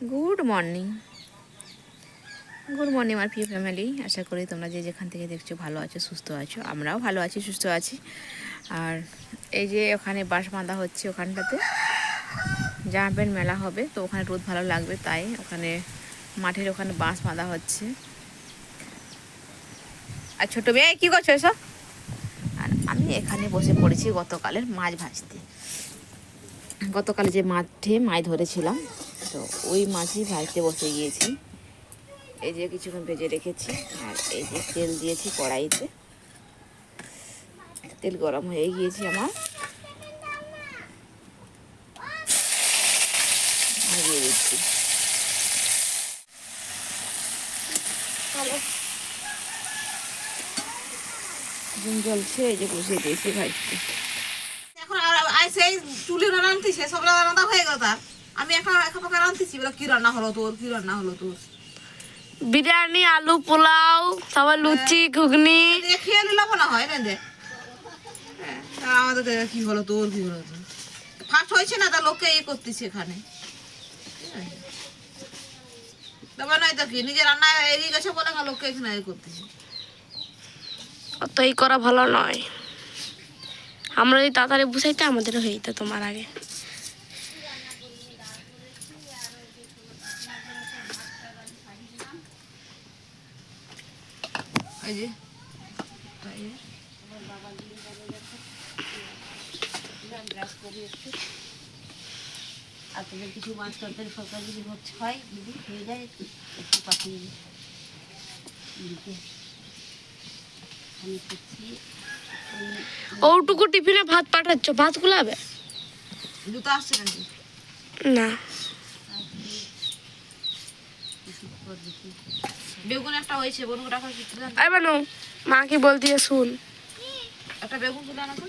Good morning আমার প্রিয় family. আশা করি তোমরা যে যেখান থেকে দেখছো ভালো আছো, সুস্থ আছো। আমরাও ভালো আছি, সুস্থ আছি। আর এই যে ওখানে বাঁশ বাঁধা হচ্ছে, ওখানটাতে জামা প্যান্ট মেলা হবে, তো ওখানে রোদ ভালো লাগবে, তাই ওখানে মাঠের ওখানে বাঁশ বাঁধা হচ্ছে। আর ছোটো মেয়ে কী করছো এসব? আর আমি এখানে বসে পড়েছি গতকালের মাছ ভাজতে। গতকালে যে মাঠে মাছ ধরেছিলাম, তো ওই মাছই ভাজতে বসে গিয়েছি। এই যে কিছুক্ষণ ভেজে রেখেছি, আর এই যে তেল দিয়েছি কড়াইতে। তেল গরম হয়ে গিয়েছে আমার, দিয়ে দিচ্ছি। জ্বলছে, এই যে বসিয়ে দিয়েছি ভাজতে। এখন সেই চুলি রান্নতেছে, সব রান্না হয়ে গেল। তার আমি একটা পাকা রান্নতেছি, বলে কি রান্না হলো তোর, কি রান্না হলো তোর? বিরিয়ানি, আলু পোলাও, তারপর লুচি, ঘুগনি খেয়ে নিলাম না হয় না। আমাদের কি হলো তোর, কি হলো তোর? ফার্স্ট হয়েছে না, তা লোককে ইয়ে করতেছে এখানে। তারপর নয় তো কি, নিজে রান্না এগিয়ে গেছে বলে লোককে এখানে ইয়ে করতেছে। অত এই করা ভালো নয়। আমরা যদি তাড়াতাড়ি বুঝাইতে আমাদেরও হয়ে যেত তোমার আগে। এই যে আর তোদের কিছু মাছ তরকারি ফরকারি যদি হচ্ছে হয়, যদি হয়ে যায় একটু পাঠিয়ে দিই। আমি করছি ওটুকু টিফিনে ভাত পাঠাচ্ছ, ভাত গুলাবে জুতো আসছে নাকি না? বেগুন একটা হয়েছে, বেগুন রাখা বানু মা কি বলতি শুন। একটা বেগুন তুলে আনা তো।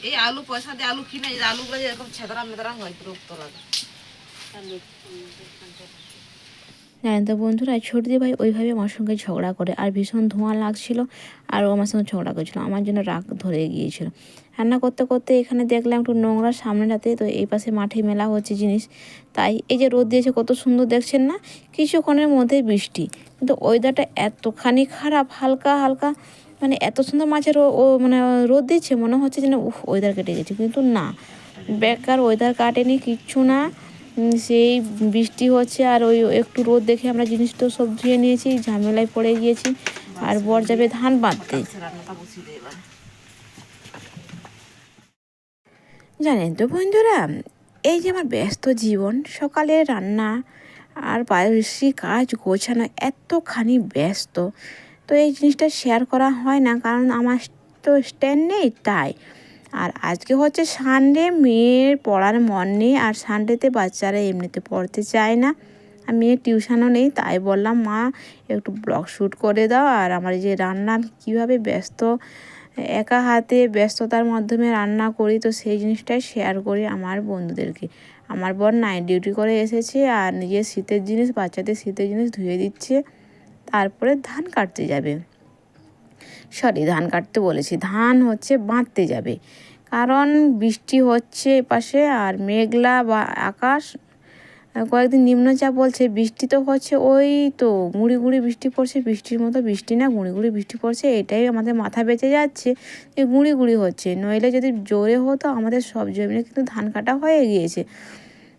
এই আলু পয়সা দিয়ে আলু কিনে, এই আলুগুলো এরকম ছেদরা মেদরা হয়, বিরক্ত লাগে। জানেন তো বন্ধুরা, ছোটদি ভাই ওইভাবে আমার সঙ্গে ঝগড়া করে, আর ভীষণ ধোঁয়া লাগছিল, আর ও আমার সঙ্গে ঝগড়া করছিল, আমার জন্য রাগ ধরে গিয়েছিল। রান্না করতে করতে এখানে দেখলাম একটু নোংরা সামনেটাতে, তো এই পাশে মাঠে মেলা হচ্ছে জিনিস, তাই এই যে রোদ দিয়েছে কত সুন্দর দেখছেন না, কিছুক্ষণের মধ্যে বৃষ্টি, কিন্তু ওয়েদারটা এতখানি খারাপ, হালকা হালকা, মানে এত সুন্দর মাছের ও মানে রোদ দিচ্ছে, মনে হচ্ছে যেন ওয়েদার কেটে গেছে, কিন্তু না, বেকার ওয়েদার কাটেনি, কিচ্ছু না। সেই বৃষ্টি হচ্ছে, আর ওই একটু রোদ দেখে আমরা জিনিসটা সব ধুয়ে নিয়েছি, ঝামেলায় পড়ে গিয়েছি। আর বর যাবে ধান বাঁধতে। জানেন তো বন্ধুরা, এই যে আমার ব্যস্ত জীবন, সকালে রান্না আর বাড়ির কাজ গোছানো, এতখানি ব্যস্ত, তো এই জিনিসটা শেয়ার করা হয় না, কারণ আমার তো স্ট্যান্ড নেই, তাই। আর আজকে হচ্ছে সানডে, মেয়ের পড়ার মন নেই, আর সানডেতে বাচ্চারা এমনিতে পড়তে চায় না, আর মেয়ের টিউশনও নেই, তাই বললাম মা একটু ব্লগ শ্যুট করে দাও। আর আমার যে রান্না, আমি কীভাবে ব্যস্ত, একা হাতে ব্যস্ততার মাধ্যমে রান্না করি, তো সেই জিনিসটাই শেয়ার করি আমার বন্ধুদেরকে। আমার বর নাইট ডিউটি করে এসেছে, আর নিজের শীতের জিনিস, বাচ্চাদের শীতের জিনিস ধুয়ে দিচ্ছে, তারপরে ধান কাটতে যাবে। ধান কাটতে বলেছি, ধান হচ্ছে বাঁধতে যাবে, কারণ বৃষ্টি হচ্ছে এপাশে, আর মেঘলা বা আকাশ, কয়েকদিন নিম্নচাপ বলছে, বৃষ্টি তো হচ্ছে, ওই তো গুঁড়ি গুঁড়ি বৃষ্টি পড়ছে, বৃষ্টির মতো বৃষ্টি না, গুঁড়ি গুঁড়ি বৃষ্টি পড়ছে, এটাই আমাদের মাথা বেঁচে যাচ্ছে যে গুঁড়ি গুঁড়ি হচ্ছে, নইলে যদি জোরে হতো আমাদের সব জমিনে কিন্তু ধান কাটা হয়ে গিয়েছে,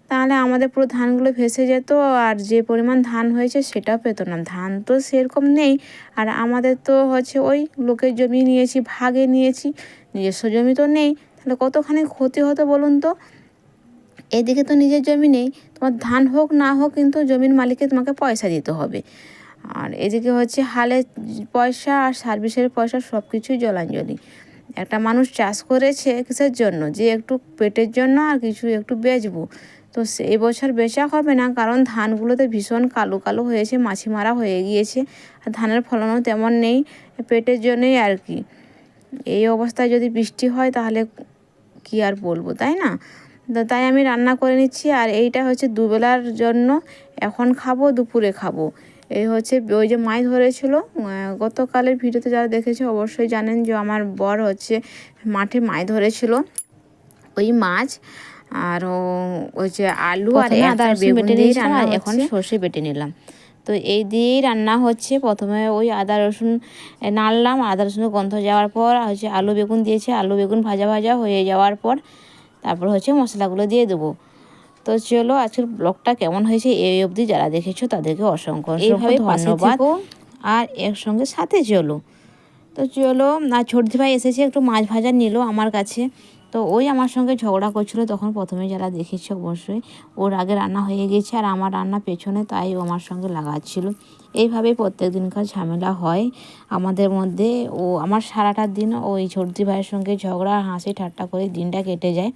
তাহলে আমাদের পুরো ধানগুলো ভেসে যেত, আর যে পরিমাণ ধান হয়েছে সেটাও পেত না, ধান তো সেরকম নেই। আর আমাদের তো হচ্ছে ওই লোকের জমি নিয়েছি, ভাগে নিয়েছি, নিজস্ব জমি তো নেই, তাহলে কতখানি ক্ষতি হতো বলুন তো। এদিকে তো নিজের জমি নেই, তোমার ধান হোক না হোক কিন্তু জমির মালিককে তোমাকে পয়সা দিতে হবে, আর এদিকে হচ্ছে হালের পয়সা আর সার্ভিসের পয়সা, সব কিছুই জলাঞ্জলি। একটা মানুষ চাষ করেছে কিসের জন্য, যে একটু পেটের জন্য, আর কিছু একটু বেচবো, তো সেই বছর বেচা হবে না, কারণ ধানগুলোতে ভীষণ কালো কালো হয়েছে, মাছি মারা হয়ে গিয়েছে, আর ধানের ফলনও তেমন নেই, পেটের জন্যই আর কি। এই অবস্থায় যদি বৃষ্টি হয় তাহলে কি আর বলবো, তাই না? তাই আমি রান্না করে নিচ্ছি, আর এইটা হচ্ছে দুবেলার জন্য, এখন খাবো, দুপুরে খাবো। এই হচ্ছে ওই যে মাছ ধরেছিল গতকালের ভিডিওতে, যারা দেখেছে অবশ্যই জানেন যে আমার বর হচ্ছে মাঠে মাছ ধরেছিল, ওই মাছ আর ওই যে আলু আর প্রথমে আদা একটা রসুন বেগুন বেটে দিয়ে নিয়েছিলাম, রান্না আর এখন হচ্ছে সর্ষে বেটে নিলাম। তো এই দিয়েই রান্না হচ্ছে। প্রথমে ওই আদা রসুন নাড়লাম, আদা রসুনের গন্ধ যাওয়ার পর হচ্ছে আলু বেগুন দিয়েছে, আলু বেগুন ভাজা ভাজা হয়ে যাওয়ার পর তারপর হচ্ছে মশলাগুলো দিয়ে দেবো। তো চলো আজকের ব্লগটা কেমন হয়েছে এই অবধি যারা দেখেছো তাদেরকে অসংখ্য অসংখ্য ধন্যবাদ, আর একসঙ্গে সাথে চলো। তো চলো, না ছোটদি ভাই এসেছে, একটু মাছ ভাজা নিল আমার কাছে। তো ওই আমার সঙ্গে ঝগড়া করছিল তখন, প্রথমে যারা দেখেছে অবশ্যই। ওর আগে রান্না হয়ে গেছে আর আমার রান্না পেছনে, তাই ও আমার সঙ্গে লাগাচ্ছিল। এইভাবেই প্রত্যেক দিনকার ঝামেলা হয় আমাদের মধ্যে। ও আমার সারাটা দিন ওই ছোটদি ভাইয়ের সঙ্গে ঝগড়া হাসি ঠাট্টা করে দিনটা কেটে যায়।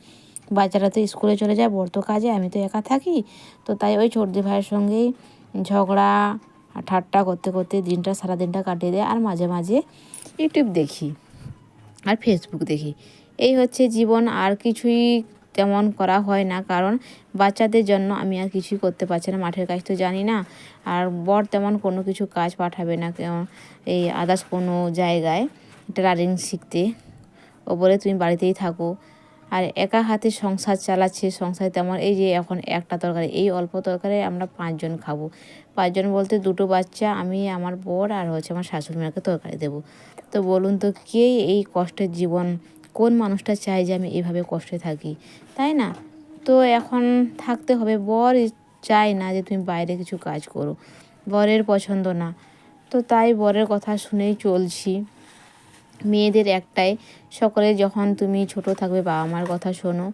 বাচ্চারা তো স্কুলে চলে যায়, বড় তো কাজে, আমি তো একা থাকি। তো তাই ওই ছোটদি ভাইয়ের সঙ্গেই ঝগড়া ঠাট্টা করতে করতে দিনটা, সারা দিনটা কাটিয়ে দেয়। আর মাঝে মাঝে ইউটিউব দেখি আর ফেসবুক দেখি। এই হচ্ছে জীবন, আর কিছুই তেমন করা হয় না, কারণ বাচ্চাদের জন্য আমি আর কিছুই করতে পারছি না। মাঠের কাজ তো জানি না, আর বর তেমন কোনো কিছু কাজ পাঠাবে না এই আদার্স কোনো জায়গায় টেলারিং শিখতে। ও বলে তুমি বাড়িতেই থাকো। আর একা হাতে সংসার চালাচ্ছে, সংসার তেমন, এই যে এখন একটা তরকারি, এই অল্প তরকারি আমরা 5 জন খাবো। 5 জন বলতে 2টো বাচ্চা, আমি, আমার বর আর হচ্ছে আমার শাশুড়ি মাকে তরকারি দেবো। তো বলুন তো, কে এই কষ্টের জীবন, কোন মানুষটা চায় যে আমি এইভাবে কষ্টে থাকি, তাই না? তো এখন থাকতে হবে। বর চায় না যে তুমি বাইরে কিছু কাজ করো, বরের পছন্দ না। তো তাই বরের কথা শুনেই চলছি। মেয়েদের একটাই, সকলে যখন তুমি ছোট থাকবে বাবা মার কথা শোনো।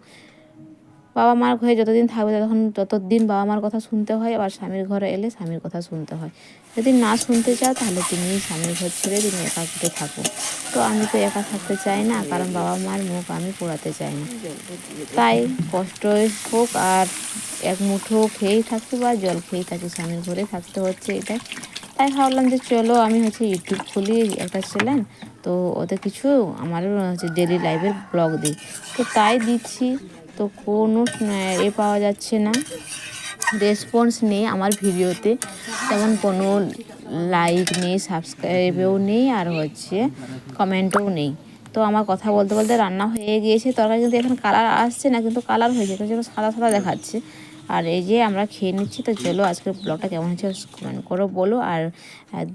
বাবা মার ঘরে যতদিন থাকবে ততদিন বাবা মার কথা শুনতে হয়, আবার স্বামীর ঘরে এলে স্বামীর কথা শুনতে হয়। যদি না শুনতে চাও তাহলে তুমি স্বামীর ঘর ছেড়ে তুমি একা ঘরে থাকো। তো আমি তো একা থাকতে চাই না, কারণ বাবা মার মুখ আমি পোড়াতে চাই না। তাই কষ্টই হোক আর এক মুঠো খেয়েই থাকি বা জল খেয়েই থাকি, স্বামীর ঘরে থাকতে হচ্ছে এটাই। তাই ভাবলাম যে চলো আমি হচ্ছে ইউটিউব খুলি একটা চ্যানেল, তো ওতে কিছু আমার হচ্ছে ডেলি লাইফের ব্লগ দিই। তো তাই দিচ্ছি। তো কোনো পাওয়া যাচ্ছে না, রেসপন্স নেই আমার ভিডিওতে, তেমন কোনো লাইক নেই, সাবস্ক্রাইবেও নেই, আর হচ্ছে কমেন্টও নেই। তো আমার কথা বলতে বলতে রান্না হয়ে গিয়েছে, তরকারি কিন্তু এখন কালার আসছে না, কিন্তু কালার হয়েছে, তো যেন সাদা সাদা দেখাচ্ছে। আর এই যে আমরা খেয়ে নিচ্ছি। তো চলো আজকের ব্লগটা কেমন হচ্ছে কমেন্ট করো, বলো। আর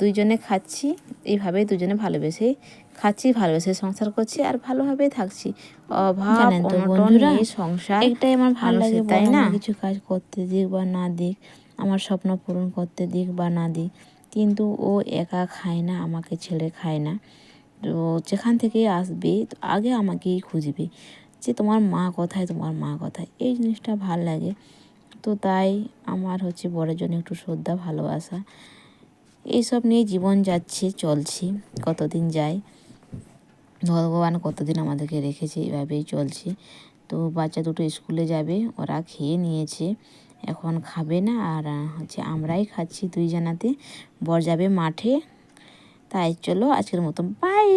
দুইজনে খাচ্ছি, এইভাবেই দুজনে ভালোবেসেই খাচ্ছি, ভালোবেসে সংসার করছি, আর ভালোভাবেই থাকছি। অভাব অনটন নিয়ে সংসার, একটাই আমার ভালো লাগে, তাই না? কিছু কাজ করতে দিক বা না দিক, আমার স্বপ্ন পূরণ করতে দিক বা না দিক, কিন্তু ও একা খায় না, আমাকে ছেড়ে খায় না। তো যেখান থেকেই আসবে তো আগে আমাকেই খুঁজবে, যে তোমার মা কোথায়, তোমার মা কোথায়, এই জিনিসটা ভাল লাগে। তো তাই আমার হচ্ছে বড়ের জন্য একটু শ্রদ্ধা, ভালোবাসা, এইসব নিয়ে জীবন যাচ্ছে, চলছি। কতদিন যায়, ভগবান কতদিন আমাদেরকে রেখেছে, এইভাবেই চলছি। তো বাচ্চা দুটো স্কুলে যাবে, ওরা খেয়ে নিয়েছে, এখন খাবে না। আর হচ্ছে আমরাই খাচ্ছি দুই জানাতে, বর যাবে মাঠে। তাই চলো আজকের মতো বাই।